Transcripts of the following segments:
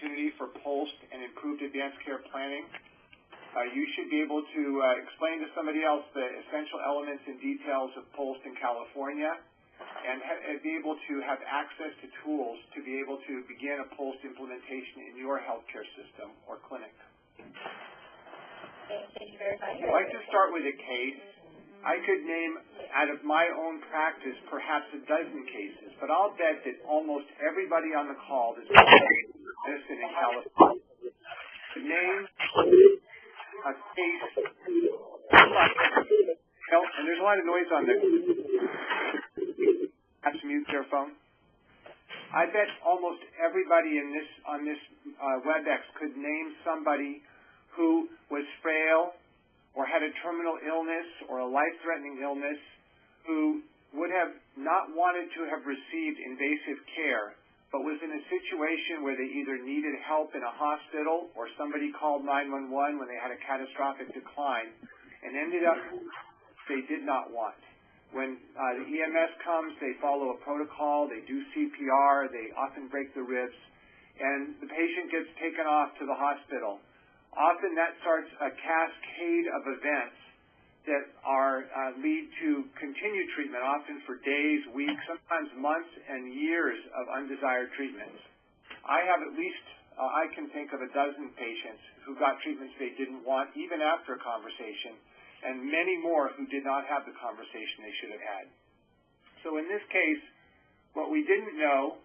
opportunity for POLST and improved advanced care planning. You should be able to explain to somebody else the essential elements and details of POLST in California and be able to have access to tools to be able to begin a POLST implementation in your healthcare system or clinic. Thank you very much. I'd like to start with a case. I could name, out of my own practice, perhaps a dozen cases, but I'll bet that almost everybody on the call that's medicine in California could name a case. And there's a lot of noise on this. Have to mute their phone. I bet almost everybody on this WebEx could name somebody who was frail or had a terminal illness or a life-threatening illness who would have not wanted to have received invasive care, but was in a situation where they either needed help in a hospital or somebody called 911 when they had a catastrophic decline and ended up they did not want. When the EMS comes, they follow a protocol, they do CPR, they often break the ribs, and the patient gets taken off to the hospital. Often that starts a cascade of events that lead to continued treatment, often for days, weeks, sometimes months and years of undesired treatments. I have at least, I can think of a dozen patients who got treatments they didn't want, even after a conversation, and many more who did not have the conversation they should have had. So in this case, what we didn't know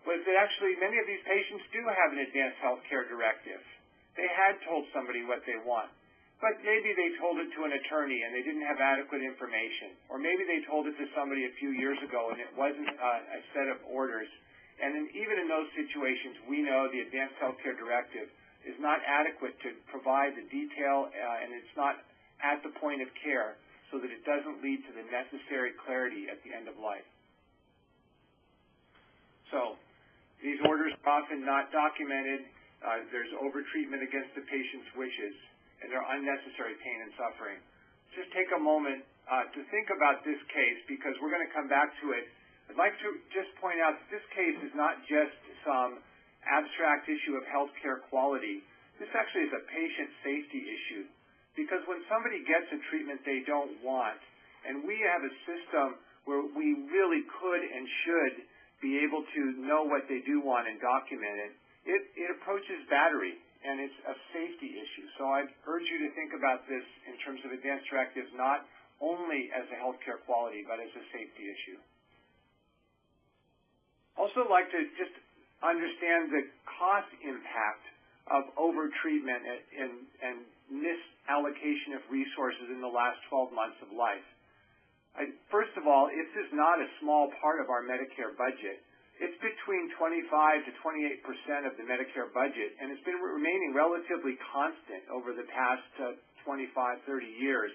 was that actually many of these patients do have an advanced health care directive. They had told somebody what they want, but maybe they told it to an attorney and they didn't have adequate information, or maybe they told it to somebody a few years ago and it wasn't a set of orders. And even in those situations, we know the advanced health care directive is not adequate to provide the detail and it's not at the point of care so that it doesn't lead to the necessary clarity at the end of life. So these orders are often not documented. There's overtreatment against the patient's wishes, and they're unnecessary pain and suffering. Just take a moment to think about this case because we're going to come back to it. I'd like to just point out that this case is not just some abstract issue of healthcare quality. This actually is a patient safety issue because when somebody gets a treatment they don't want, and we have a system where we really could and should be able to know what they do want and document it, it approaches battery, and it's a safety issue. So I'd urge you to think about this in terms of advanced directives, not only as a healthcare quality, but as a safety issue. Also like to just understand the cost impact of overtreatment and misallocation of resources in the last 12 months of life. First of all, this is not a small part of our Medicare budget. It's between 25 to 28% of the Medicare budget, and it's been remaining relatively constant over the past 25, 30 years.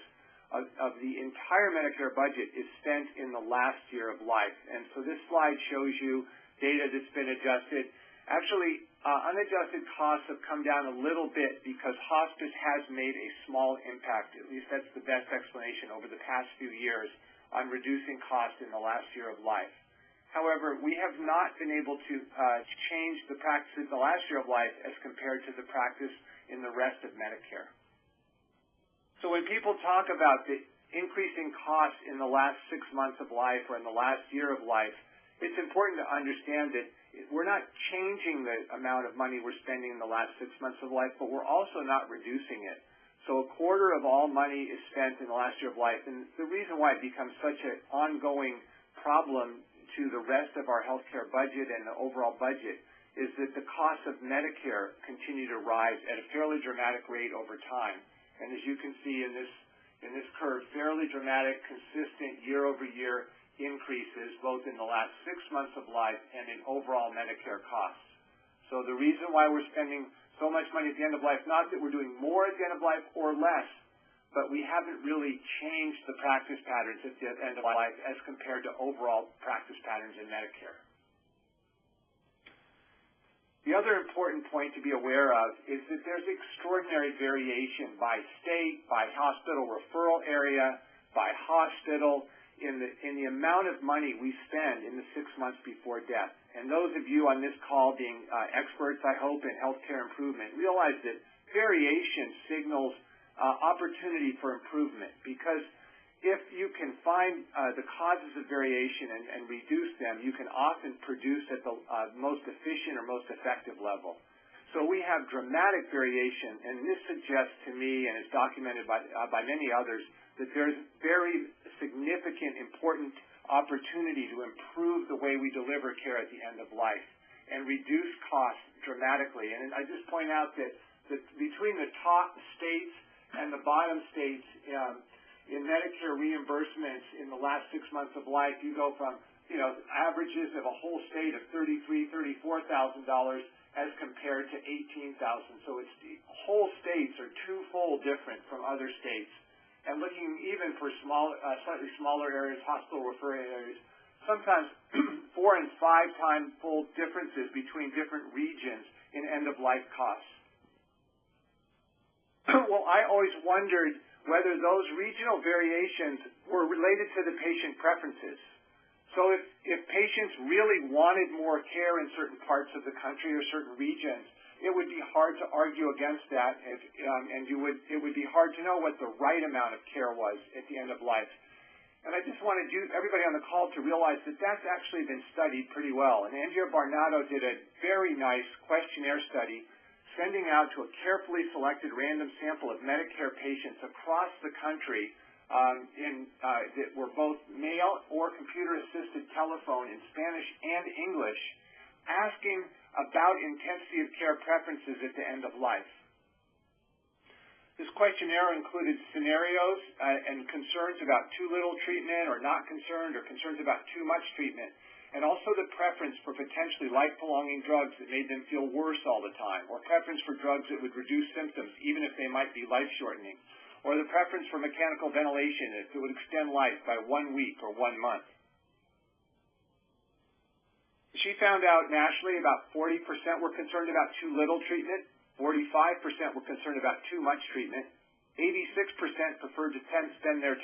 Of the entire Medicare budget is spent in the last year of life. And so this slide shows you data that's been adjusted. Actually, unadjusted costs have come down a little bit because hospice has made a small impact, at least that's the best explanation, over the past few years on reducing costs in the last year of life. However, we have not been able to change the practices in the last year of life as compared to the practice in the rest of Medicare. So when people talk about the increasing costs in the last 6 months of life or in the last year of life, it's important to understand that we're not changing the amount of money we're spending in the last 6 months of life, but we're also not reducing it. So a quarter of all money is spent in the last year of life, and the reason why it becomes such an ongoing problem to the rest of our healthcare budget and the overall budget is that the costs of Medicare continue to rise at a fairly dramatic rate over time. And as you can see in this curve, fairly dramatic, consistent year-over-year increases both in the last 6 months of life and in overall Medicare costs. So the reason why we're spending so much money at the end of life, not that we're doing more at the end of life or less, but we haven't really changed the practice patterns at the end of life as compared to overall practice patterns in Medicare. The other important point to be aware of is that there's extraordinary variation by state, by hospital referral area, by hospital, in the amount of money we spend in the 6 months before death. and those of you on this call being experts, I hope, in healthcare improvement, realize that variation signals opportunity for improvement, because if you can find the causes of variation and reduce them, you can often produce at the most efficient or most effective level. So we have dramatic variation, and this suggests to me, and is documented by many others, that there's very significant, important opportunity to improve the way we deliver care at the end of life and reduce costs dramatically. And I just point out that between the top states and the bottom states, in Medicare reimbursements in the last 6 months of life, you go from, averages of a whole state of $33,000, $34,000 as compared to $18,000. So it's the whole states are twofold different from other states. And looking even for slightly smaller areas, hospital referral areas, sometimes 4 and 5 time fold differences between different regions in end-of-life costs. Well, I always wondered whether those regional variations were related to the patient preferences. So if patients really wanted more care in certain parts of the country or certain regions, it would be hard to argue against that, and it would be hard to know what the right amount of care was at the end of life. And I just wanted everybody on the call to realize that that's actually been studied pretty well. And Andrea Barnato did a very nice questionnaire study sending out to a carefully selected random sample of Medicare patients across the country that were both mail or computer-assisted telephone in Spanish and English, asking about intensity of care preferences at the end of life. This questionnaire included scenarios and concerns about too little treatment or not concerned, or concerns about too much treatment, and also the preference for potentially life-prolonging drugs that made them feel worse all the time, or preference for drugs that would reduce symptoms even if they might be life-shortening, or the preference for mechanical ventilation that would extend life by 1 week or 1 month. She found out nationally about 40% were concerned about too little treatment, 45% were concerned about too much treatment, 86% preferred to spend their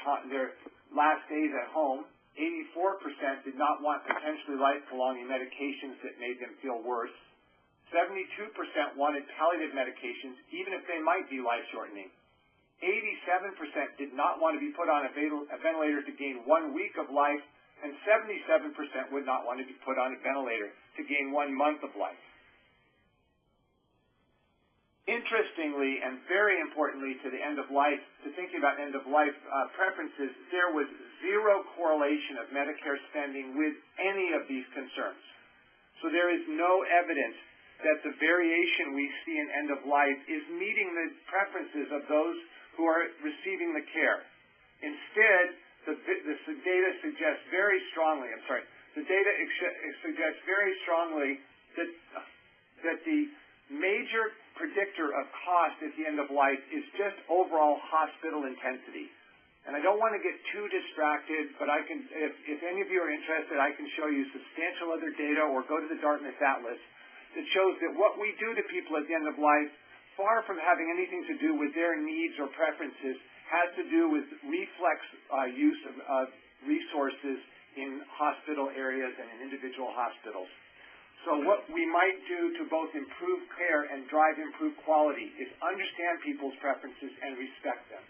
last days at home, 84% did not want potentially life-prolonging medications that made them feel worse, 72% wanted palliative medications even if they might be life-shortening, 87% did not want to be put on a ventilator to gain 1 week of life, and 77% would not want to be put on a ventilator to gain 1 month of life. Interestingly, and very importantly to the end of life, to thinking about end of life preferences, there was zero correlation of Medicare spending with any of these concerns. So there is no evidence that the variation we see in end of life is meeting the preferences of those who are receiving the care. Instead, the data suggests very strongly, that the major predictor of cost at the end of life is just overall hospital intensity. And I don't want to get too distracted, but if any of you are interested, I can show you substantial other data, or go to the Dartmouth Atlas that shows that what we do to people at the end of life, far from having anything to do with their needs or preferences, has to do with reflex use of resources in hospital areas and in individual hospitals. So what we might do to both improve care and drive improved quality is understand people's preferences and respect them.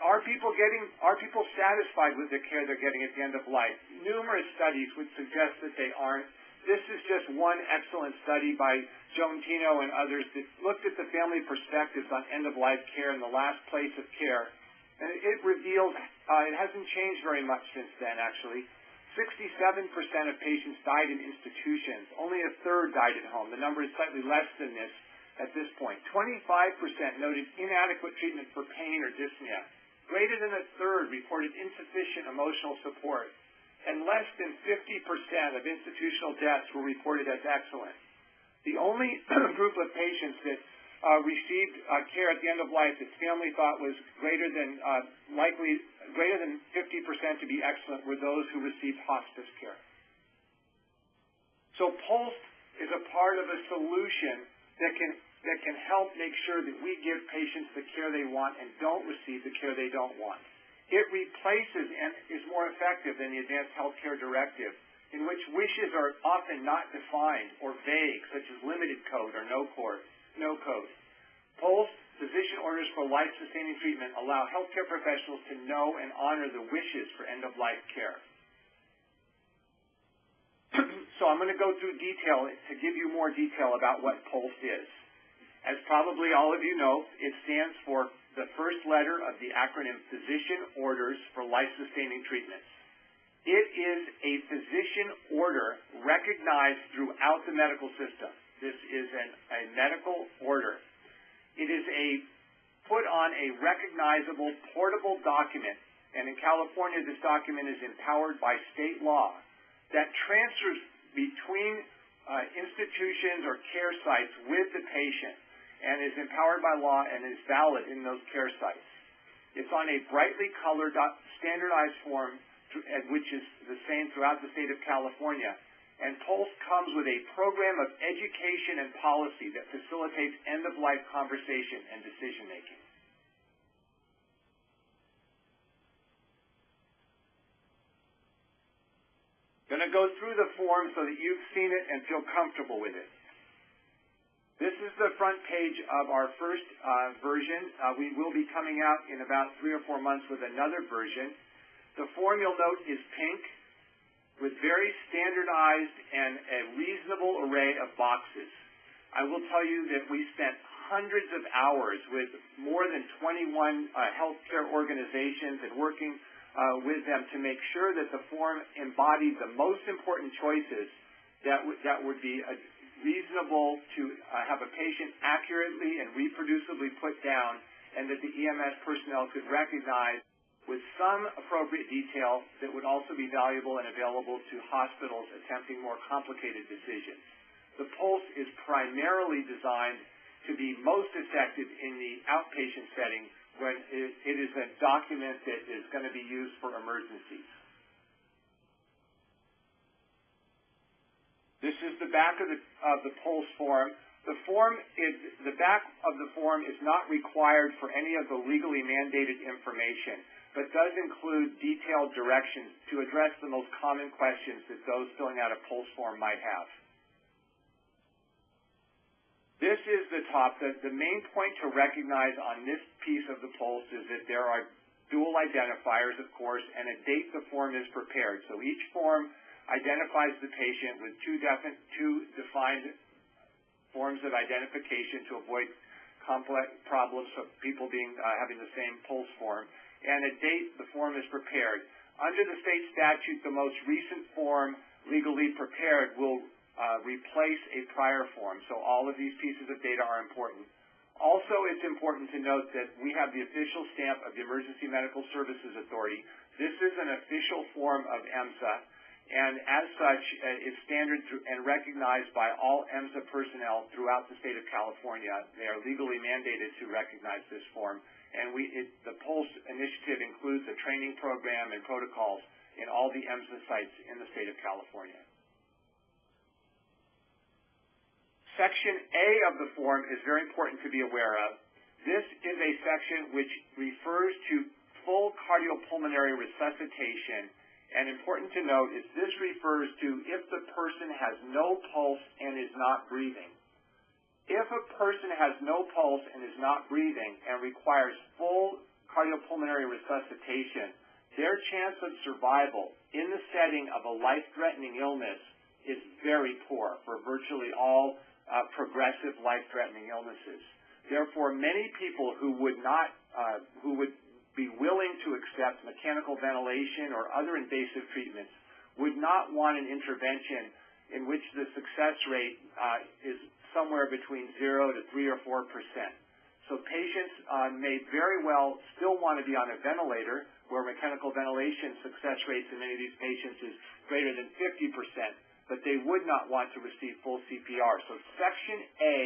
Are people satisfied with the care they're getting at the end of life? Numerous studies would suggest that they aren't. This is just one excellent study by Joan Tino and others that looked at the family perspectives on end-of-life care in the last place of care. And it revealed, it hasn't changed very much since then, actually. 67% of patients died in institutions. Only a third died at home. The number is slightly less than this at this point. 25% noted inadequate treatment for pain or dyspnea. Greater than a third reported insufficient emotional support. And less than 50% of institutional deaths were reported as excellent. The only group of patients that received care at the end of life that family thought was greater than 50% to be excellent were those who received hospice care. So POLST is a part of a solution that can help make sure that we give patients the care they want and don't receive the care they don't want. It replaces and is more effective than the Advanced Healthcare Directive, in which wishes are often not defined or vague, such as limited code or no code. POLST, physician orders for life-sustaining treatment, allow healthcare professionals to know and honor the wishes for end-of-life care. So I'm going to go through detail to give you more detail about what POLST is. As probably all of you know, it stands for the first letter of the acronym Physician Orders for Life-Sustaining Treatments. It is a physician order recognized throughout the medical system. This is a medical order. It is put on a recognizable portable document, and in California this document is empowered by state law that transfers between institutions or care sites with the patient, and is empowered by law and is valid in those care sites. It's on a brightly colored standardized form, which is the same throughout the state of California. And POLST comes with a program of education and policy that facilitates end-of-life conversation and decision-making. I'm going to go through the form so that you've seen it and feel comfortable with it. This is the front page of our first version. We will be coming out in about 3 or 4 months with another version. The form, you'll note, is pink with very standardized and a reasonable array of boxes. I will tell you that we spent hundreds of hours with more than 21 healthcare organizations and working with them to make sure that the form embodied the most important choices that would be reasonable to have a patient accurately and reproducibly put down, and that the EMS personnel could recognize with some appropriate detail that would also be valuable and available to hospitals attempting more complicated decisions. The POLST is primarily designed to be most effective in the outpatient setting when it is a document that is going to be used for emergencies. This is the back of the POLST form. The back of the form is not required for any of the legally mandated information, but does include detailed directions to address the most common questions that those filling out a POLST form might have. This is the top. The main point to recognize on this piece of the POLST is that there are dual identifiers, of course, and a date the form is prepared. So each form identifies the patient with two defined forms of identification to avoid complex problems of people having the same POLST form, and a date the form is prepared. Under the state statute, the most recent form legally prepared will replace a prior form, so all of these pieces of data are important. Also, it's important to note that we have the official stamp of the Emergency Medical Services Authority. This is an official form of EMSA, and as such, is standard and recognized by all EMSA personnel throughout the state of California. They are legally mandated to recognize this form, and the POLST initiative includes a training program and protocols in all the EMSA sites in the state of California. Section A of the form is very important to be aware of. This is a section which refers to full cardiopulmonary resuscitation. And important to note is this refers to if the person has no pulse and is not breathing. If a person has no pulse and is not breathing and requires full cardiopulmonary resuscitation, their chance of survival in the setting of a life-threatening illness is very poor for virtually all progressive life-threatening illnesses. Therefore, many people who would be willing to accept mechanical ventilation or other invasive treatments would not want an intervention in which the success rate is somewhere between 0 to 3 or 4%. So patients may very well still want to be on a ventilator, where mechanical ventilation success rates in many of these patients is greater than 50%, but they would not want to receive full CPR. So Section A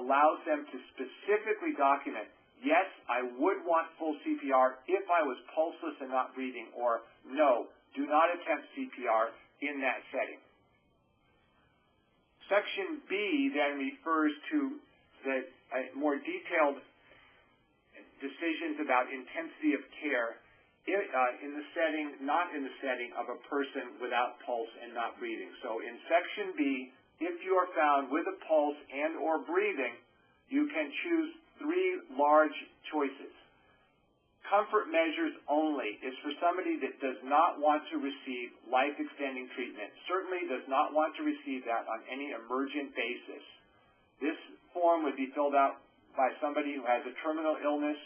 allows them to specifically document, yes, I would want full CPR if I was pulseless and not breathing, or no, do not attempt CPR in that setting. Section B then refers to the more detailed decisions about intensity of care, not in the setting of a person without pulse and not breathing. So in Section B, if you are found with a pulse and or breathing, you can choose 3 large choices. Comfort measures only is for somebody that does not want to receive life-extending treatment, certainly does not want to receive that on any emergent basis. This form would be filled out by somebody who has a terminal illness,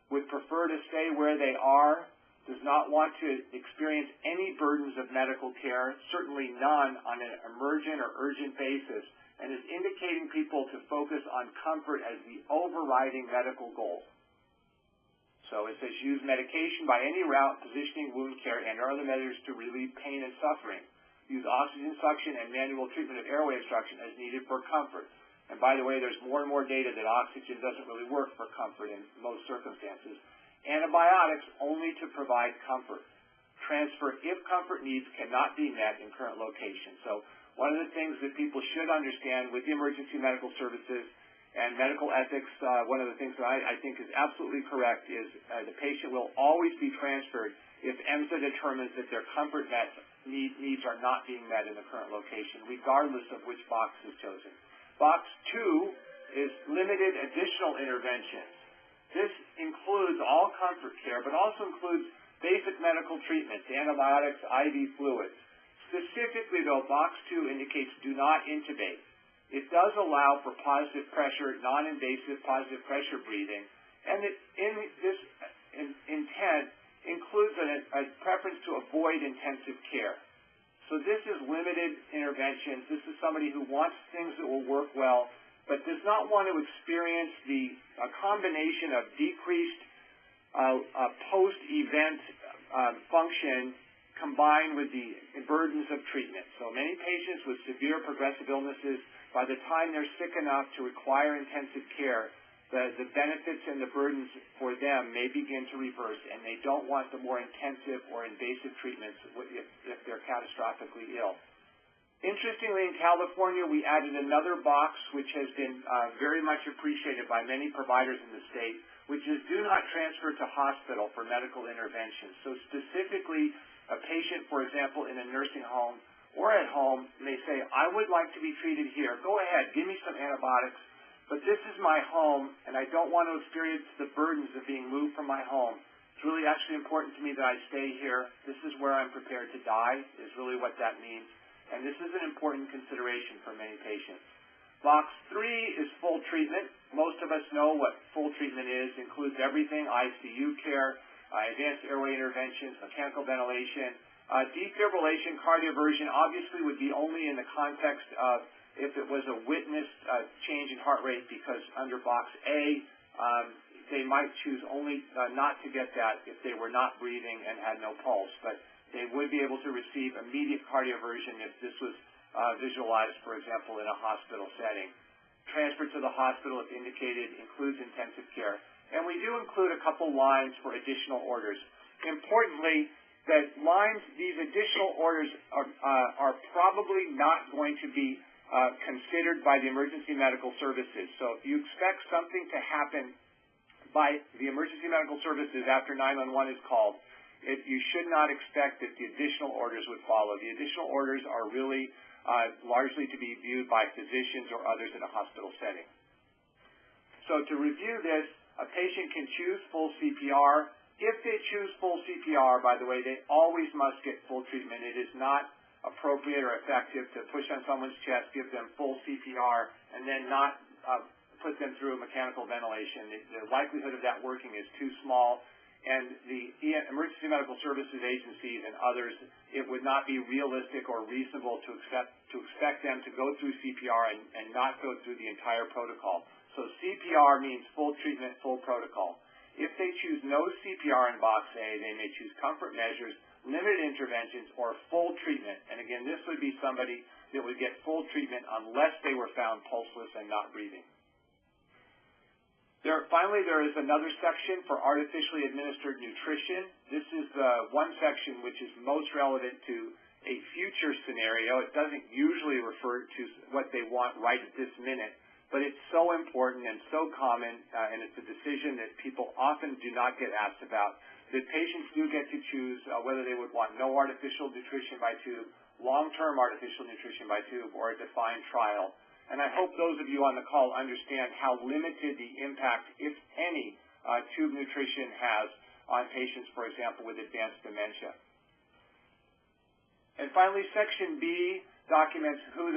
would prefer to stay where they are, does not want to experience any burdens of medical care, certainly none on an emergent or urgent basis, and is indicating people to focus on comfort as the overriding medical goal. So it says use medication by any route, positioning, wound care, and other measures to relieve pain and suffering. Use oxygen suction and manual treatment of airway obstruction as needed for comfort. And by the way, there's more and more data that oxygen doesn't really work for comfort in most circumstances. Antibiotics only to provide comfort. Transfer if comfort needs cannot be met in current location. So one of the things that people should understand with the emergency medical services and medical ethics, one of the things that I think is absolutely correct is the patient will always be transferred if EMSA determines that their comfort needs are not being met in the current location, regardless of which box is chosen. Box 2 is limited additional interventions. This includes all comfort care, but also includes basic medical treatments, antibiotics, IV fluids. Specifically, though, Box 2 indicates do not intubate. It does allow for positive pressure, non-invasive positive pressure breathing, and this intent includes a preference to avoid intensive care. So this is limited interventions. This is somebody who wants things that will work well, but does not want to experience the combination of decreased post-event function combined with the burdens of treatment. So many patients with severe progressive illnesses, by the time they're sick enough to require intensive care, the benefits and the burdens for them may begin to reverse, and they don't want the more intensive or invasive treatments if they're catastrophically ill. Interestingly, in California, we added another box which has been very much appreciated by many providers in the state, which is do not transfer to hospital for medical intervention. So specifically, a patient, for example, in a nursing home or at home may say, I would like to be treated here. Go ahead, give me some antibiotics, but this is my home, and I don't want to experience the burdens of being moved from my home. It's really actually important to me that I stay here. This is where I'm prepared to die, is really what that means. And this is an important consideration for many patients. Box 3 is full treatment. Most of us know what full treatment is. It includes everything, ICU care, advanced airway interventions, mechanical ventilation. Defibrillation, cardioversion obviously would be only in the context of if it was a witnessed change in heart rate, because under Box A, they might choose only not to get that if they were not breathing and had no pulse. But they would be able to receive immediate cardioversion if this was visualized, for example, in a hospital setting. Transfer to the hospital, if indicated, includes intensive care. And we do include a couple lines for additional orders. Importantly, that these additional orders are probably not going to be considered by the emergency medical services. So if you expect something to happen by the emergency medical services after 911 is called, you should not expect that the additional orders would follow. The additional orders are really largely to be viewed by physicians or others in a hospital setting. So to review this, a patient can choose full CPR. If they choose full CPR, by the way, they always must get full treatment. It is not appropriate or effective to push on someone's chest, give them full CPR, and then not put them through mechanical ventilation. The likelihood of that working is too small, and the emergency medical services agencies and others, it would not be realistic or reasonable to expect them to go through CPR and not go through the entire protocol. So CPR means full treatment, full protocol. If they choose no CPR in Box A, they may choose comfort measures, limited interventions, or full treatment. And again, this would be somebody that would get full treatment unless they were found pulseless and not breathing. Finally, there is another section for artificially administered nutrition. This is the one section which is most relevant to a future scenario. It doesn't usually refer to what they want right at this minute, but it's so important and so common, and it's a decision that people often do not get asked about. that patients do get to choose whether they would want no artificial nutrition by tube, long-term artificial nutrition by tube, or a defined trial. And I hope those of you on the call understand how limited the impact, if any, tube nutrition has on patients, for example, with advanced dementia. And finally, Section B documents who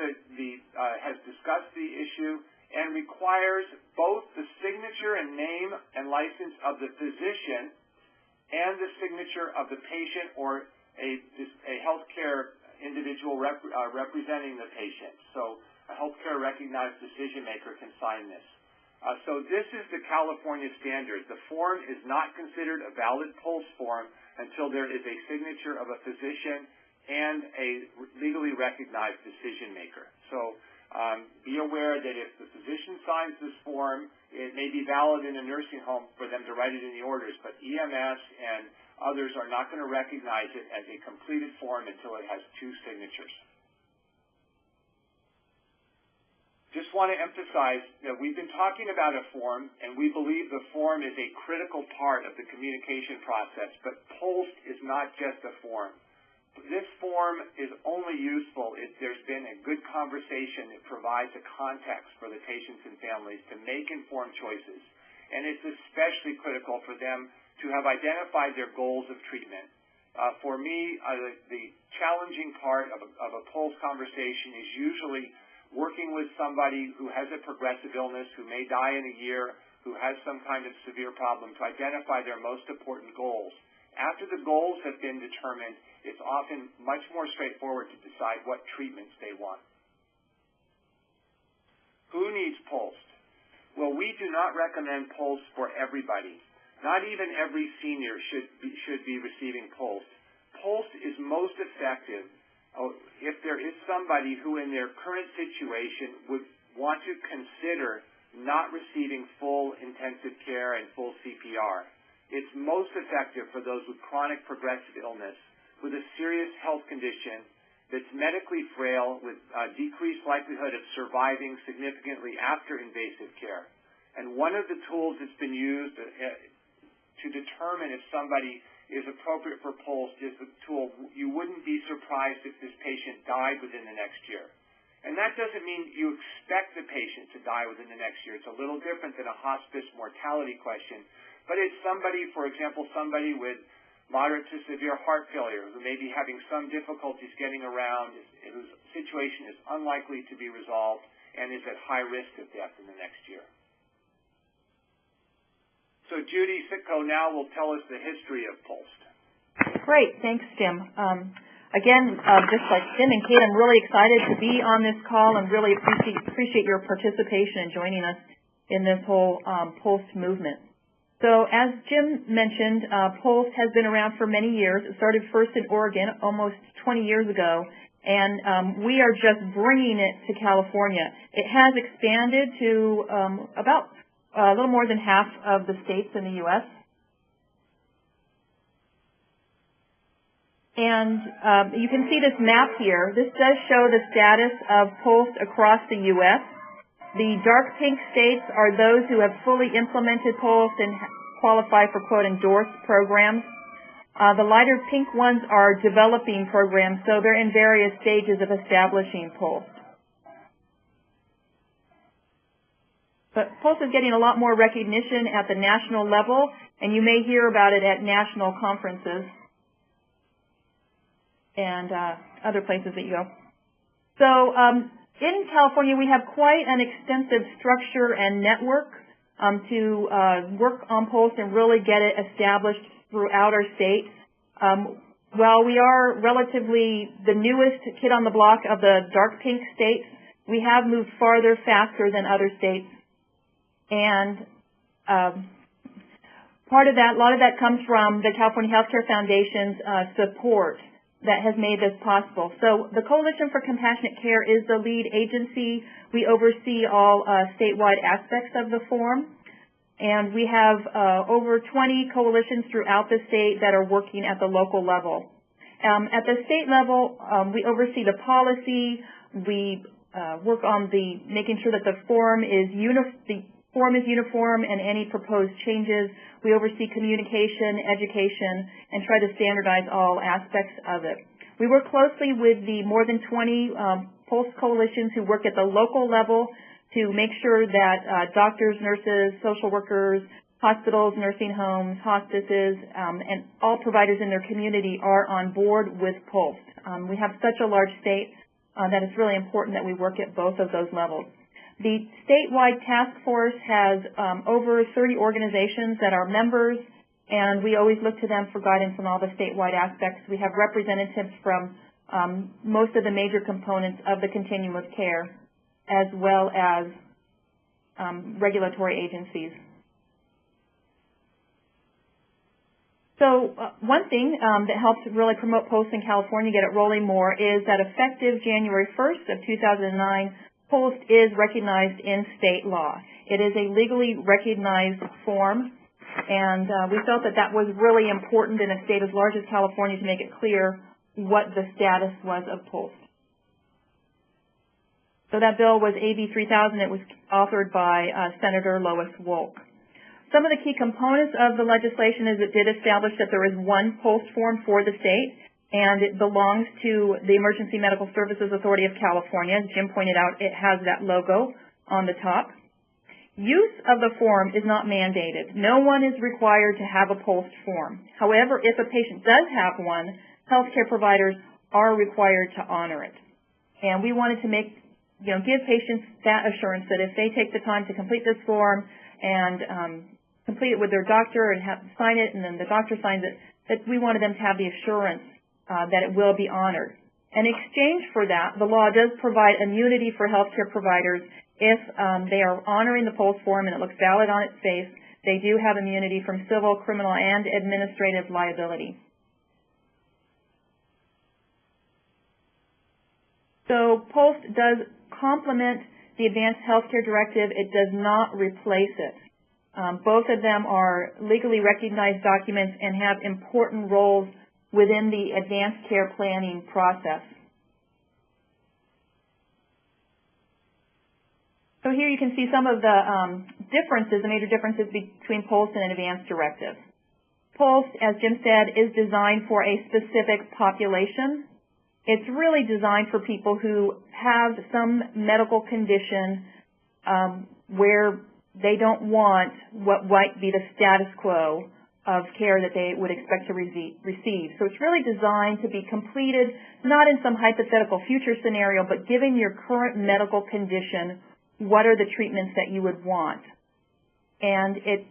has discussed the issue and requires both the signature and name and license of the physician and the signature of the patient or a healthcare individual representing the patient. So a healthcare recognized decision maker can sign this. So this is the California standard. The form is not considered a valid POLST form until there is a signature of a physician and a legally recognized decision maker. So be aware that if the physician signs this form, it may be valid in a nursing home for them to write it in the orders, but EMS and others are not going to recognize it as a completed form until it has two signatures. Just want to emphasize that we've been talking about a form, and we believe the form is a critical part of the communication process, but POLST is not just a form. This form is only useful if there's been a good conversation that provides a context for the patients and families to make informed choices. And it's especially critical for them to have identified their goals of treatment. For me, the challenging part of a POLST conversation is usually working with somebody who has a progressive illness, who may die in a year, who has some kind of severe problem, to identify their most important goals. After the goals have been determined, it's often much more straightforward to decide what treatments they want. Who needs POLST? Well, we do not recommend POLST for everybody. Not even every senior should be receiving POLST. POLST is most effective if there is somebody who in their current situation would want to consider not receiving full intensive care and full CPR. It's most effective for those with chronic progressive illness, with a serious health condition that's medically frail, with decreased likelihood of surviving significantly after invasive care. And one of the tools that's been used to determine if somebody is appropriate for POLST is the tool, you wouldn't be surprised if this patient died within the next year. And that doesn't mean you expect the patient to die within the next year. It's a little different than a hospice mortality question. But it's somebody, for example, somebody with moderate to severe heart failure who may be having some difficulties getting around, whose situation is unlikely to be resolved and is at high risk of death in the next year. So Judy Sitko now will tell us the history of POLST. Great. Thanks, Jim. Again, just like Jim and Kate, I'm really excited to be on this call and really appreciate your participation and joining us in this whole POLST movement. So as Jim mentioned, POLST has been around for many years. It started first in Oregon almost 20 years ago, and we are just bringing it to California. It has expanded to about a little more than half of the states in the U.S. And you can see this map here. This does show the status of POLST across the U.S. The dark pink states are those who have fully implemented POLST and qualify for, quote, endorsed programs. The lighter pink ones are developing programs, so they're in various stages of establishing POLST. But POLST is getting a lot more recognition at the national level, and you may hear about it at national conferences and other places that you go. So in California, we have quite an extensive structure and network to work on POLST and really get it established throughout our state. While we are relatively the newest kid on the block of the dark pink states, we have moved farther, faster than other states. And a lot of that comes from the California Healthcare Foundation's support that has made this possible. So the Coalition for Compassionate Care is the lead agency. We oversee all statewide aspects of the forum. And we have over 20 coalitions throughout the state that are working at the local level. At the state level, we oversee the policy. We work on making sure that the forum form is uniform and any proposed changes. We oversee communication, education, and try to standardize all aspects of it. We work closely with the more than 20 POLST coalitions who work at the local level to make sure that doctors, nurses, social workers, hospitals, nursing homes, hospices, and all providers in their community are on board with POLST. We have such a large state that it's really important that we work at both of those levels. The statewide task force has over 30 organizations that are members, and we always look to them for guidance on all the statewide aspects. We have representatives from most of the major components of the continuum of care, as well as regulatory agencies. So one thing that helps really promote POLST in California, get it rolling more, is that effective January 1st of 2009, POLST is recognized in state law. It is a legally recognized form, and we felt that that was really important in a state as large as California to make it clear what the status was of POLST. So that bill was AB 3000. It was authored by Senator Lois Wolk. Some of the key components of the legislation is it did establish that there is one POLST form for the state, and it belongs to the Emergency Medical Services Authority of California. As Jim pointed out, it has that logo on the top. Use of the form is not mandated. No one is required to have a POLST form. However, if a patient does have one, healthcare providers are required to honor it. And we wanted to give patients that assurance that if they take the time to complete this form and complete it with their doctor and sign it, and then the doctor signs it, that we wanted them to have the assurance that it will be honored. In exchange for that, the law does provide immunity for healthcare providers if they are honoring the POLST form and it looks valid on its face. They do have immunity from civil, criminal, and administrative liability. So POLST does complement the Advanced Healthcare Directive. It does not replace it. Both of them are legally recognized documents and have important roles within the advanced care planning process. So here you can see some of the differences, the major differences between POLST and an advanced directive. POLST, as Jim said, is designed for a specific population. It's really designed for people who have some medical condition where they don't want what might be the status quo of care that they would expect to receive. So it's really designed to be completed, not in some hypothetical future scenario, but given your current medical condition, what are the treatments that you would want? And it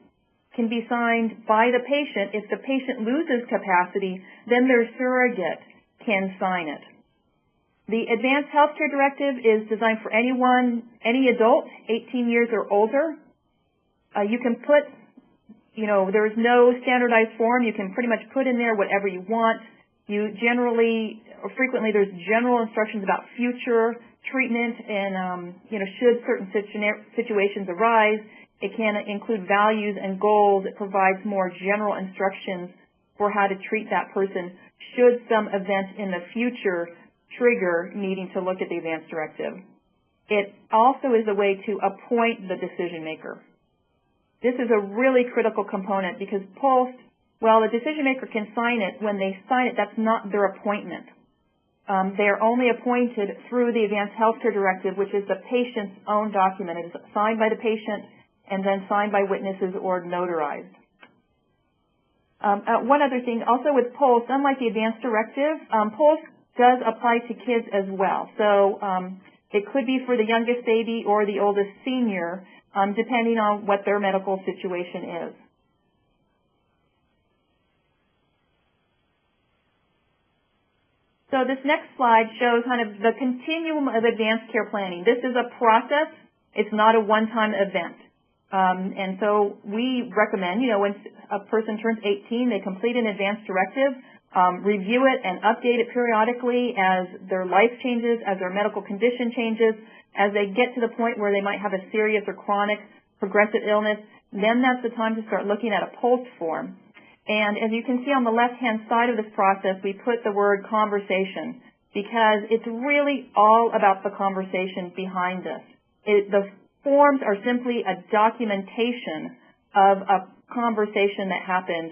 can be signed by the patient. If the patient loses capacity, then their surrogate can sign it. The Advanced Healthcare Directive is designed for anyone, any adult, 18 years or older. You can put, there is no standardized form. You can pretty much put in there whatever you want. You generally, or frequently, there's general instructions about future treatment and, should certain situations arise. It can include values and goals. It provides more general instructions for how to treat that person should some event in the future trigger needing to look at the advanced directive. It also is a way to appoint the decision maker. This is a really critical component because POLST, while the decision maker can sign it, when they sign it, that's not their appointment. They are only appointed through the Advanced Healthcare Directive, which is the patient's own document. It is signed by the patient and then signed by witnesses or notarized. One other thing, also with POLST, unlike the Advanced Directive, POLST does apply to kids as well. So it could be for the youngest baby or the oldest senior, depending on what their medical situation is. So this next slide shows kind of the continuum of advanced care planning. This is a process. It's not a one-time event. And so we recommend, when a person turns 18, they complete an advanced directive, review it and update it periodically as their life changes, as their medical condition changes, as they get to the point where they might have a serious or chronic progressive illness. Then that's the time to start looking at a POLST form. And as you can see on the left-hand side of this process, we put the word conversation because it's really all about the conversation behind this. The forms are simply a documentation of a conversation that happened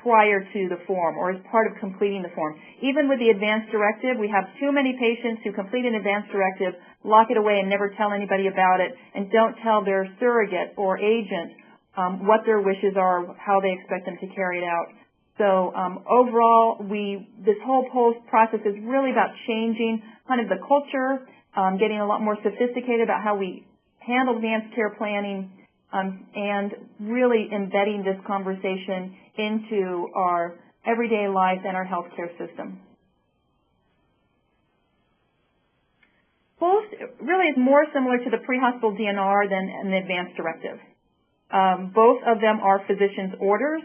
prior to the form or as part of completing the form. Even with the advance directive, we have too many patients who complete an advance directive, lock it away and never tell anybody about it, and don't tell their surrogate or agent what their wishes are, how they expect them to carry it out. So overall, this whole POLST process is really about changing kind of the culture, getting a lot more sophisticated about how we handle advanced care planning, and really embedding this conversation into our everyday lives and our healthcare system. POLST really is more similar to the pre-hospital DNR than an advance directive. Both of them are physician's orders.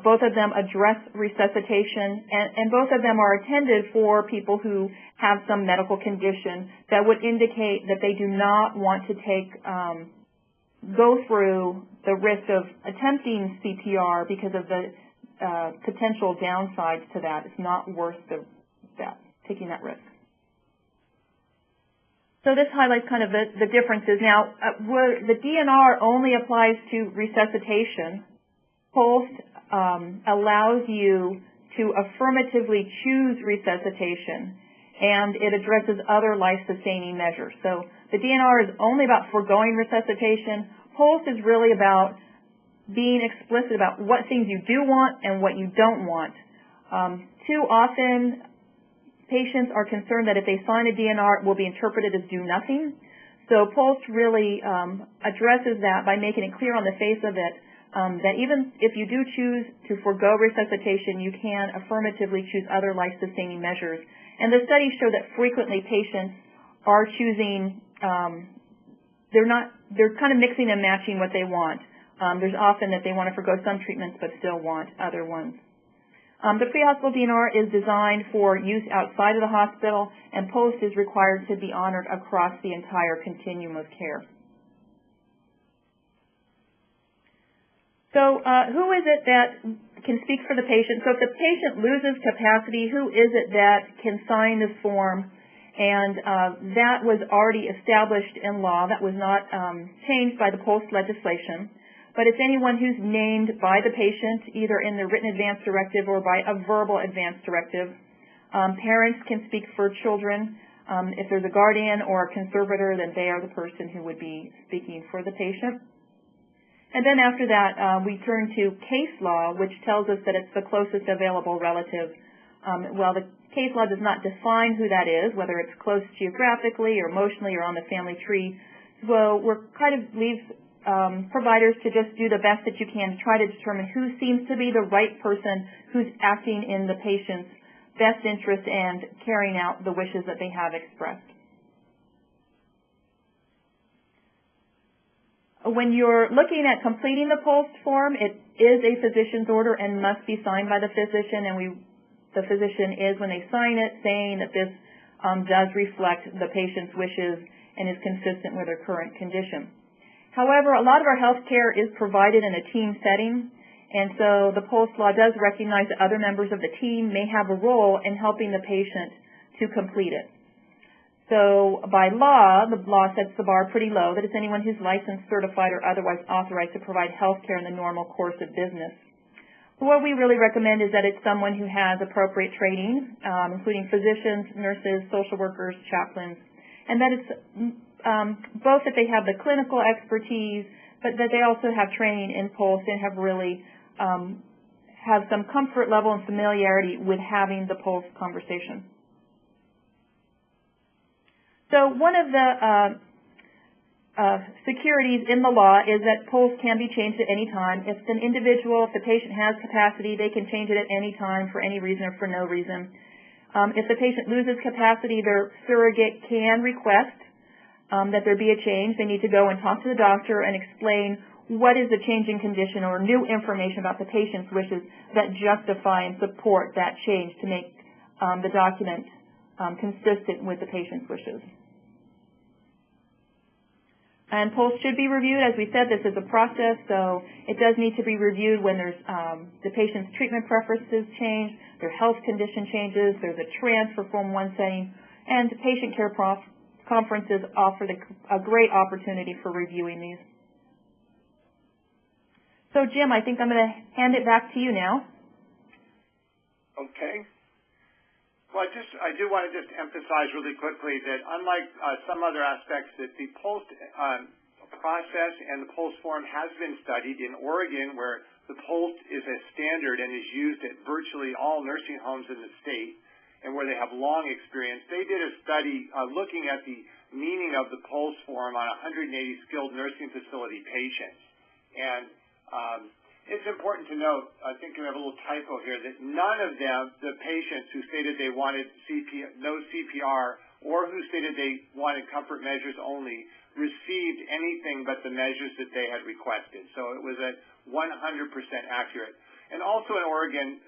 Both of them address resuscitation, and both of them are intended for people who have some medical condition that would indicate that they do not want to go through the risk of attempting CPR because of the potential downsides to that. It's not worth taking that risk. So this highlights kind of the differences. Now, the DNR only applies to resuscitation. POLST allows you to affirmatively choose resuscitation, and it addresses other life-sustaining measures. So the DNR is only about foregoing resuscitation. POLST is really about being explicit about what things you do want and what you don't want. Too often, patients are concerned that if they sign a DNR, it will be interpreted as do nothing. So POLST really addresses that by making it clear on the face of it that even if you do choose to forego resuscitation, you can affirmatively choose other life-sustaining measures. And the studies show that frequently patients are choosing, they're kind of mixing and matching what they want. There's often that they want to forego some treatments but still want other ones. The pre-hospital DNR is designed for use outside of the hospital, and POLST is required to be honored across the entire continuum of care. So who is it that can speak for the patient? So if the patient loses capacity, who is it that can sign this form? And that was already established in law. That was not changed by the POLST legislation. But it's anyone who's named by the patient, either in the written advance directive or by a verbal advance directive. Parents can speak for children. If there's a guardian or a conservator, then they are the person who would be speaking for the patient. And then after that, we turn to case law, which tells us that it's the closest available relative. While the case law does not define who that is, whether it's close geographically or emotionally or on the family tree, so we're kind of leaves providers to just do the best that you can to try to determine who seems to be the right person who's acting in the patient's best interest and carrying out the wishes that they have expressed. When you're looking at completing the POLST form, it is a physician's order and must be signed by the physician, and the physician is, when they sign it, saying that this does reflect the patient's wishes and is consistent with their current condition. However, a lot of our health care is provided in a team setting, and so the POLST law does recognize that other members of the team may have a role in helping the patient to complete it. So by law, the law sets the bar pretty low, that it's anyone who's licensed, certified, or otherwise authorized to provide health care in the normal course of business. What we really recommend is that it's someone who has appropriate training, including physicians, nurses, social workers, chaplains, and that it's both that they have the clinical expertise, but that they also have training in POLST and have really have some comfort level and familiarity with having the POLST conversation. So one of the securities in the law is that POLST can be changed at any time. If an individual, if the patient has capacity, they can change it at any time for any reason or for no reason. If the patient loses capacity, their surrogate can request that there be a change. They need to go and talk to the doctor and explain what is the change in condition or new information about the patient's wishes that justify and support that change to make the document consistent with the patient's wishes. And POLST should be reviewed. As we said, this is a process, so it does need to be reviewed when there's the patient's treatment preferences change, their health condition changes, there's a transfer Form 1 setting, and patient care conferences offered a great opportunity for reviewing these. So, Jim, I think I'm going to hand it back to you now. Okay. Well, I do want to just emphasize really quickly that unlike some other aspects, that the POLST process and the POLST form has been studied in Oregon, where the POLST is a standard and is used at virtually all nursing homes in the state, and where they have long experience. They did a study looking at the meaning of the POLST form on 180 skilled nursing facility patients. And it's important to note, I think we have a little typo here, that none of them, the patients who stated they wanted no CPR or who stated they wanted comfort measures only, received anything but the measures that they had requested. So it was at 100% accurate. And also in Oregon,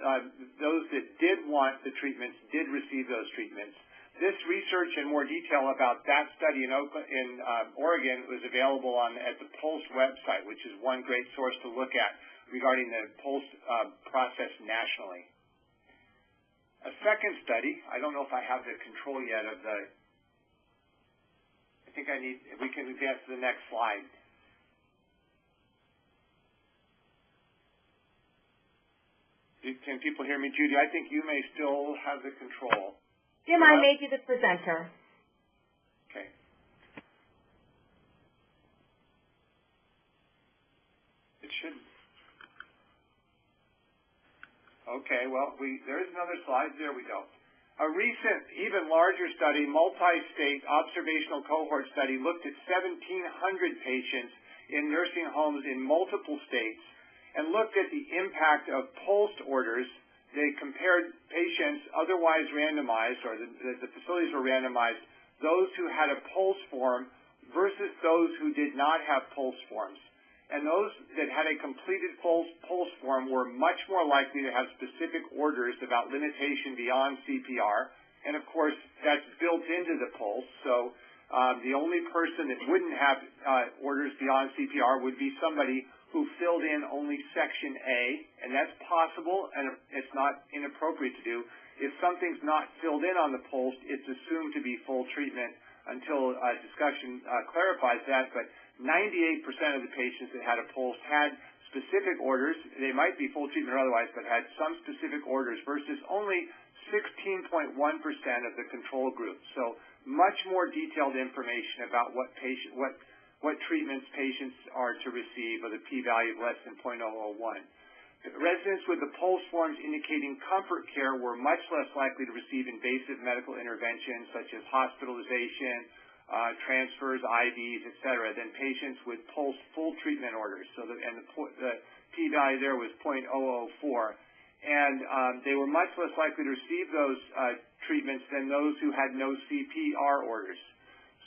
those that did want the treatments did receive those treatments. This research in more detail about that study in Oregon was available at the POLST website, which is one great source to look at regarding the POLST process nationally. A second study, I don't know if I have the control yet of the, I think we can advance to the next slide. Can people hear me, Judy? I think you may still have the control. Jim, I made you the presenter. Okay. It should. Okay, well, there's another slide. There we go. A recent, even larger study, multi-state observational cohort study, looked at 1,700 patients in nursing homes in multiple states and looked at the impact of POLST orders. They compared patients otherwise randomized, or the facilities were randomized, those who had a POLST form versus those who did not have POLST forms. And those that had a completed POLST form were much more likely to have specific orders about limitation beyond CPR. And, of course, that's built into the POLST. So the only person that wouldn't have orders beyond CPR would be somebody who filled in only Section A, and that's possible, and it's not inappropriate to do. If something's not filled in on the POLST, it's assumed to be full treatment until discussion clarifies that, but 98% of the patients that had a POLST had specific orders. They might be full treatment or otherwise, but had some specific orders versus only 16.1% of the control group. So much more detailed information about what treatments patients are to receive with a p-value of less than 0.001. Residents with the POLST forms indicating comfort care were much less likely to receive invasive medical interventions such as hospitalization, transfers, IVs, etc., than patients with POLST full treatment orders. So the p-value there was 0.004. And they were much less likely to receive those treatments than those who had no CPR orders.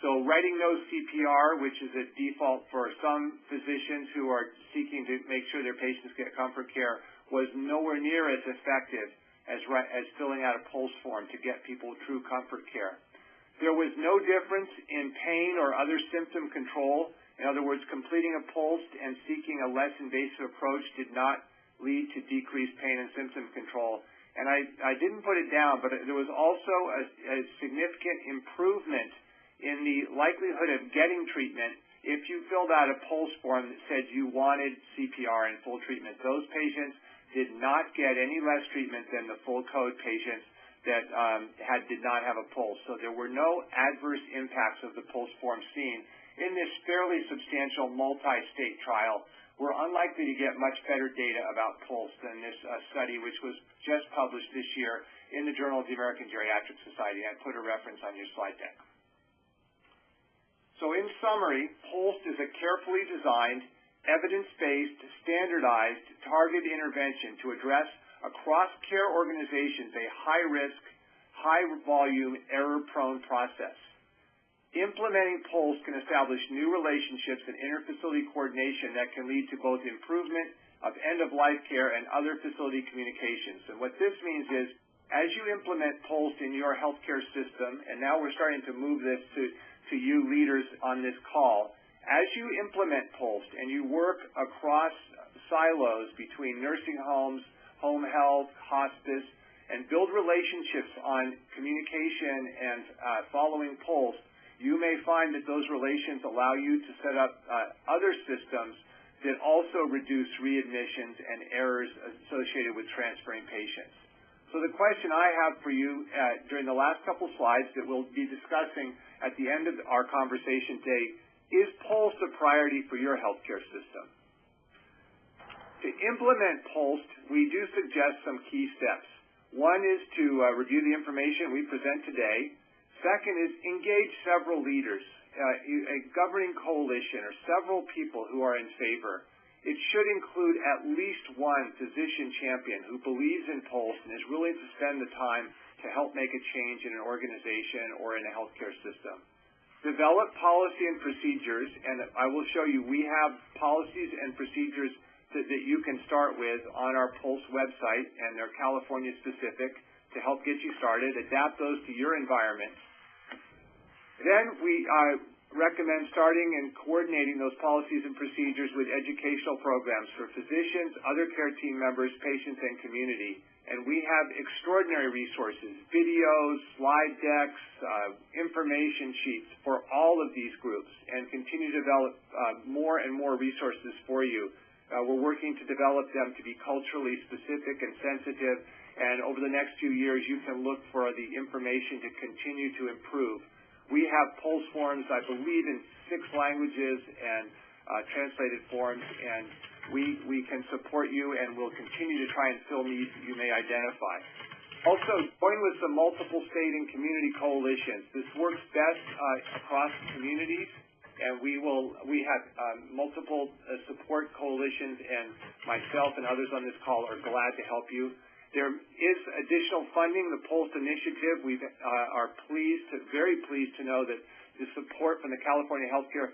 So writing no CPR, which is a default for some physicians who are seeking to make sure their patients get comfort care, was nowhere near as effective as filling out a POLST form to get people true comfort care. There was no difference in pain or other symptom control. In other words, completing a POLST and seeking a less invasive approach did not lead to decreased pain and symptom control. And I didn't put it down, but there was also a significant improvement in the likelihood of getting treatment if you filled out a POLST form that said you wanted CPR and full treatment. Those patients did not get any less treatment than the full code patients that did not have a POLST. So there were no adverse impacts of the POLST form seen in this fairly substantial multi-state trial. We're unlikely to get much better data about POLST than this study, which was just published this year in the Journal of the American Geriatric Society. I put a reference on your slide deck. So in summary, POLST is a carefully designed, evidence-based, standardized, targeted intervention to address across care organizations a high-risk, high-volume, error-prone process. Implementing POLST can establish new relationships and interfacility coordination that can lead to both improvement of end-of-life care and other facility communications. And what this means is, as you implement POLST in your healthcare system, and now we're starting to move this to you leaders on this call, as you implement POLST and you work across silos between nursing homes, home health, hospice, and build relationships on communication and following POLST, you may find that those relations allow you to set up other systems that also reduce readmissions and errors associated with transferring patients. So the question I have for you during the last couple slides that we'll be discussing at the end of our conversation today, is POLST a priority for your healthcare system? To implement POLST, we do suggest some key steps. One is to review the information we present today. Second is engage several leaders, a governing coalition or several people who are in favor. It should include at least one physician champion who believes in POLST and is willing to spend the time to help make a change in an organization or in a healthcare system. Develop policy and procedures, and I will show you we have policies and procedures that you can start with on our POLST website, and they're California specific to help get you started. Adapt those to your environment. Then we recommend starting and coordinating those policies and procedures with educational programs for physicians, other care team members, patients, and community. And we have extraordinary resources, videos, slide decks, information sheets for all of these groups, and continue to develop more and more resources for you. We're working to develop them to be culturally specific and sensitive, and over the next few years you can look for the information to continue to improve. We have POLST forms, I believe, in 6 languages and translated forms, and we can support you, and we'll continue to try and fill needs that you may identify. Also, join with the multiple state and community coalitions. This works best across communities, and we have multiple support coalitions, and myself and others on this call are glad to help you. There is additional funding, the POLST initiative. We are very pleased to know that the support from the California Healthcare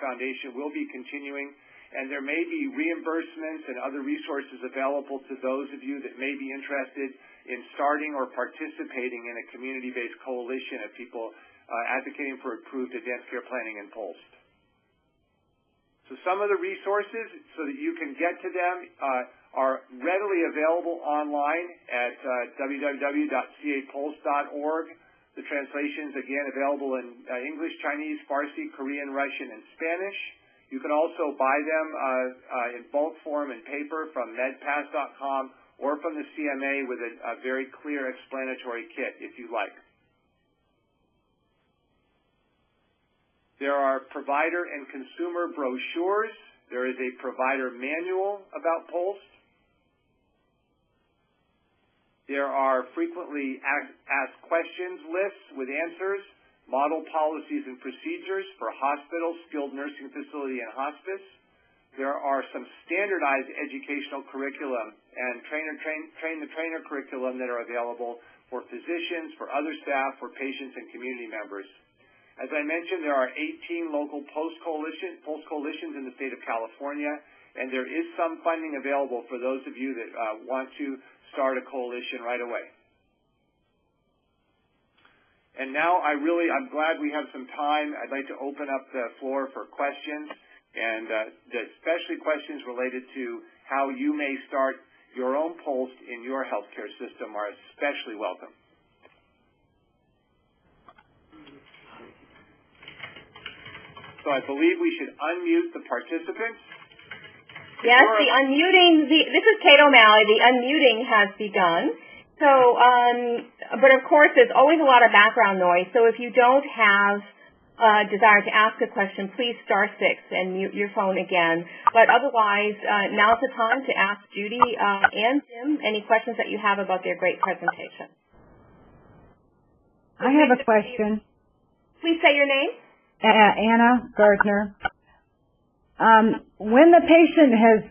Foundation will be continuing, and there may be reimbursements and other resources available to those of you that may be interested in starting or participating in a community-based coalition of people advocating for improved advanced care planning and POLST. So some of the resources, so that you can get to them, are readily available online at www.capolst.org. The translations, again, available in English, Chinese, Farsi, Korean, Russian, and Spanish. You can also buy them in bulk form and paper from medpass.com or from the CMA with a very clear explanatory kit if you like. There are provider and consumer brochures. There is a provider manual about POLST. There are frequently asked questions lists with answers, model policies and procedures for hospitals, skilled nursing facility, and hospice. There are some standardized educational curriculum and train-the-trainer curriculum that are available for physicians, for other staff, for patients, and community members. As I mentioned, there are 18 local POLST coalitions in the state of California, and there is some funding available for those of you that want to start a coalition right away. And now I'm glad we have some time. I'd like to open up the floor for questions, and especially questions related to how you may start your own POLST in your healthcare system are especially welcome. So I believe we should unmute the participants. Yes, this is Kate O'Malley. The unmuting has begun. So, but of course, there's always a lot of background noise. So if you don't have a desire to ask a question, please *6 and mute your phone again. But otherwise, now's the time to ask Judy and Jim any questions that you have about their great presentation. I have a question. Please say your name. Anna Gardner. When the patient has,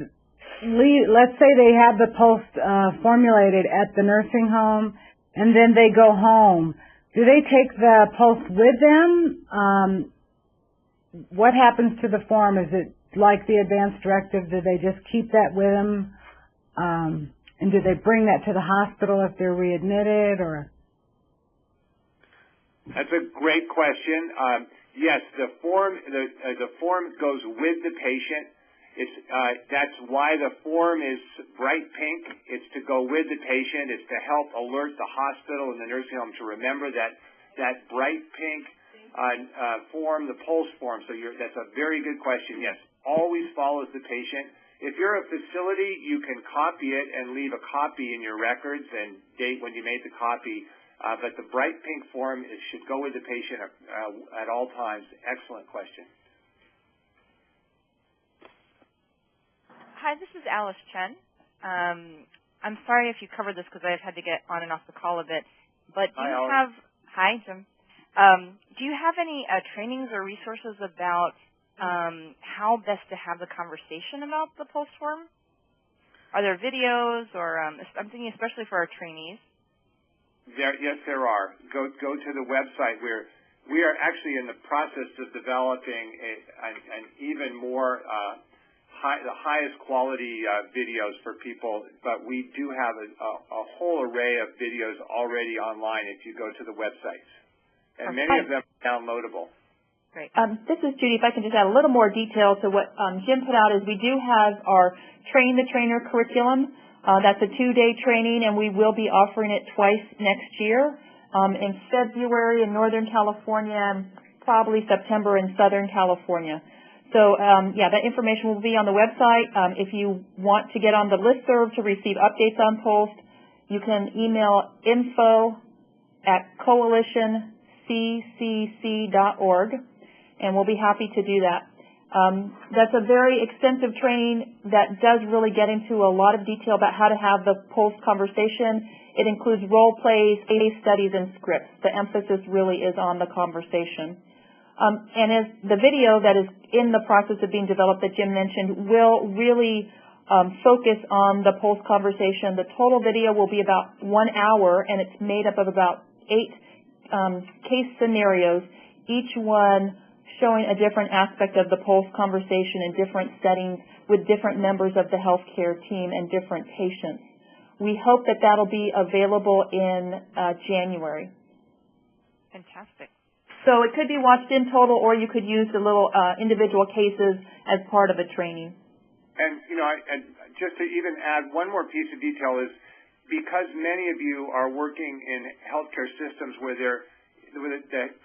let's say they have the POLST formulated at the nursing home, and then they go home, do they take the POLST with them? What happens to the form? Is it like the advanced directive? Do they just keep that with them? And do they bring that to the hospital if they're readmitted? Or? That's a great question. Yes, the form goes with the patient. That's why the form is bright pink. It's to go with the patient. It's to help alert the hospital and the nursing home to remember that bright pink form, the POLST form. So that's a very good question. Yes, always follows the patient. If you're a facility, you can copy it and leave a copy in your records and date when you made the copy. But the bright pink form should go with the patient at all times. Excellent question. Hi, this is Alice Chen. I'm sorry if you covered this because I've had to get on and off the call a bit. But do you have, hi, Jim. Do you have any trainings or resources about how best to have the conversation about the POLST form? Are there videos or I'm thinking especially for our trainees? Yes, there are. Go to the website where we are actually in the process of developing an even more the highest quality videos for people, but we do have a whole array of videos already online if you go to the websites, and many of them are downloadable. Great. This is Judy. If I can just add a little more detail to what Jim put out, is we do have our Train the Trainer curriculum. That's a 2-day training, and we will be offering it twice next year, in February in Northern California and probably September in Southern California. So, yeah, that information will be on the website. If you want to get on the listserv to receive updates on POLST, you can email info@coalitionccc.org, and we'll be happy to do that. That's a very extensive training that does really get into a lot of detail about how to have the POLST conversation. It includes role plays, case studies, and scripts. The emphasis really is on the conversation. And as the video that is in the process of being developed that Jim mentioned will really focus on the POLST conversation. The total video will be about 1 hour, and it's made up of about 8 case scenarios, each one showing a different aspect of the POLST conversation in different settings with different members of the healthcare team and different patients. We hope that that'll be available in January. Fantastic. So it could be watched in total, or you could use the little individual cases as part of a training. And, you know, just to even add one more piece of detail is because many of you are working in healthcare systems where the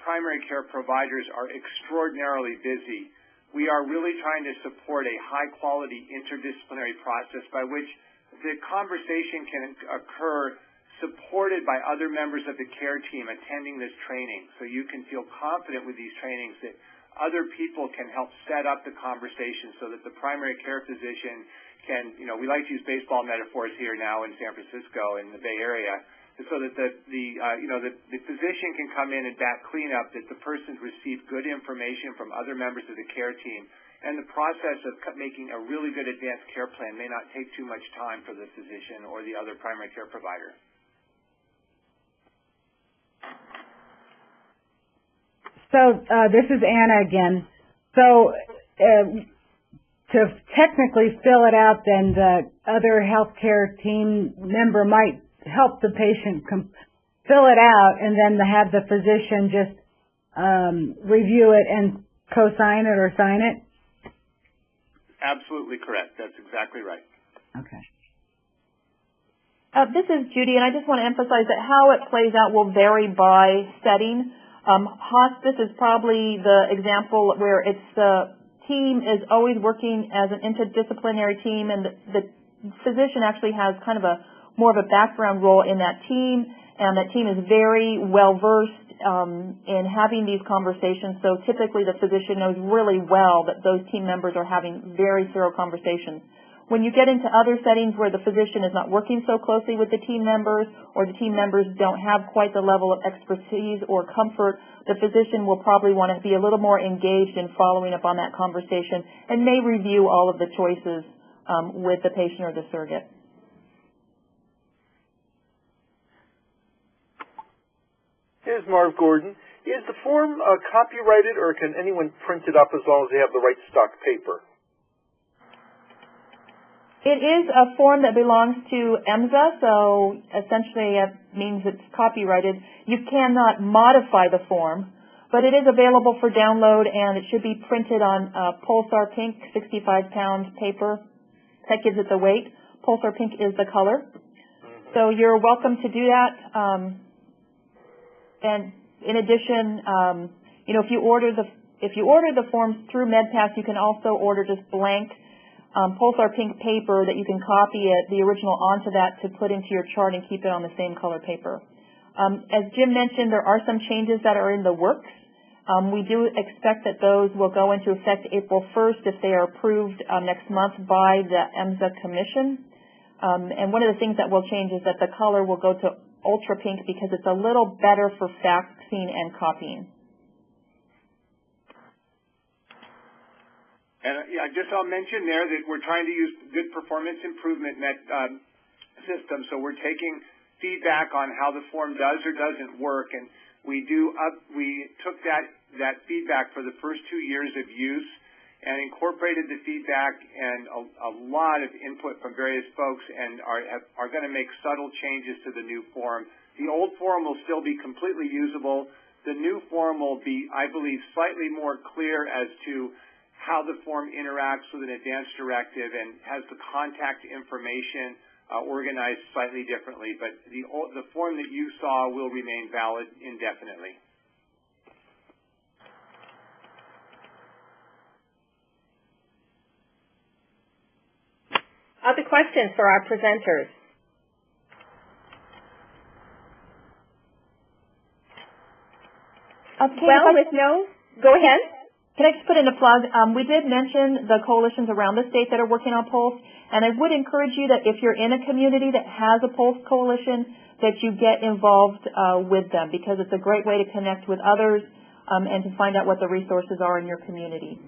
primary care providers are extraordinarily busy, we are really trying to support a high-quality interdisciplinary process by which the conversation can occur supported by other members of the care team attending this training. So you can feel confident with these trainings that other people can help set up the conversation so that the primary care physician can, you know, we like to use baseball metaphors here now in San Francisco in the Bay Area, so that the physician can come in and back cleanup, that the person's received good information from other members of the care team, and the process of making a really good advanced care plan may not take too much time for the physician or the other primary care provider. So this is Anna again. So to technically fill it out, then the other healthcare team member might help the patient fill it out, and then have the physician just review it and co-sign it or sign it? Absolutely correct. That's exactly right. Okay. This is Judy, and I just want to emphasize that how it plays out will vary by setting. Hospice is probably the example where it's the team is always working as an interdisciplinary team, and the physician actually has kind of more of a background role in that team, and that team is very well versed in having these conversations. So typically the physician knows really well that those team members are having very thorough conversations. When you get into other settings where the physician is not working so closely with the team members, or the team members don't have quite the level of expertise or comfort, the physician will probably want to be a little more engaged in following up on that conversation and may review all of the choices with the patient or the surrogate. Here's Marv Gordon. Is the form copyrighted, or can anyone print it up as long as they have the right stock paper? It is a form that belongs to EMSA, so essentially it means it's copyrighted. You cannot modify the form, but it is available for download, and it should be printed on Pulsar Pink 65-pound paper. That gives it the weight. Pulsar Pink is the color. So you're welcome to do that. And in addition, if you order the forms through MedPass, you can also order just blank Pulsar pink paper that you can copy the original onto that to put into your chart and keep it on the same color paper. As Jim mentioned, there are some changes that are in the works. We do expect that those will go into effect April 1st if they are approved next month by the EMSA Commission. And one of the things that will change is that the color will go to ultra pink because it's a little better for faxing and copying. And I'll mention there that we're trying to use good performance improvement system. So we're taking feedback on how the form does or doesn't work, and we took that feedback for the first 2 years of use and incorporated the feedback and a lot of input from various folks, and are going to make subtle changes to the new form. The old form will still be completely usable. The new form will be, I believe, slightly more clear as to how the form interacts with an advanced directive and has the contact information organized slightly differently. But the form that you saw will remain valid indefinitely. Other questions for our presenters? Go ahead. Can I just put in a plug? We did mention the coalitions around the state that are working on POLST, and I would encourage you that if you're in a community that has a POLST coalition, that you get involved with them, because it's a great way to connect with others and to find out what the resources are in your community.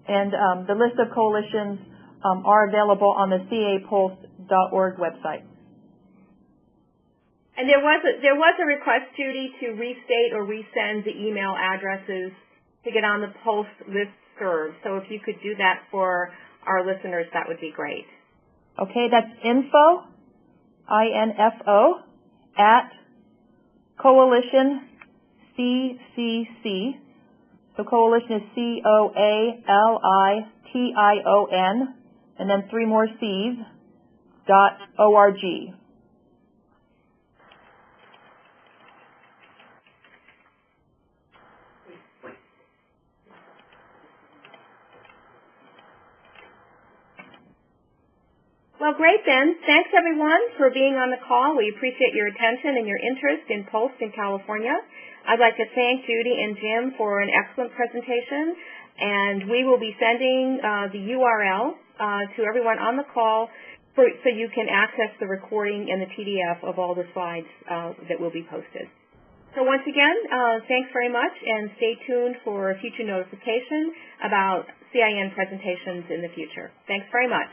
And the list of coalitions are available on the capolst.org website. And there was a request, Judy, to restate or resend the email addresses to get on the POLST listserv. So if you could do that for our listeners, that would be great. Okay, that's info, I-N-F-O, at coalition CCC. So coalition is C-O-A-L-I-T-I-O-N, and then 3 more C's, .org. Well, great then. Thanks everyone for being on the call. We appreciate your attention and your interest in POLST in California. I'd like to thank Judy and Jim for an excellent presentation, and we will be sending the URL to everyone on the call so you can access the recording and the PDF of all the slides that will be posted. So once again, thanks very much, and stay tuned for future notification about CIN presentations in the future. Thanks very much.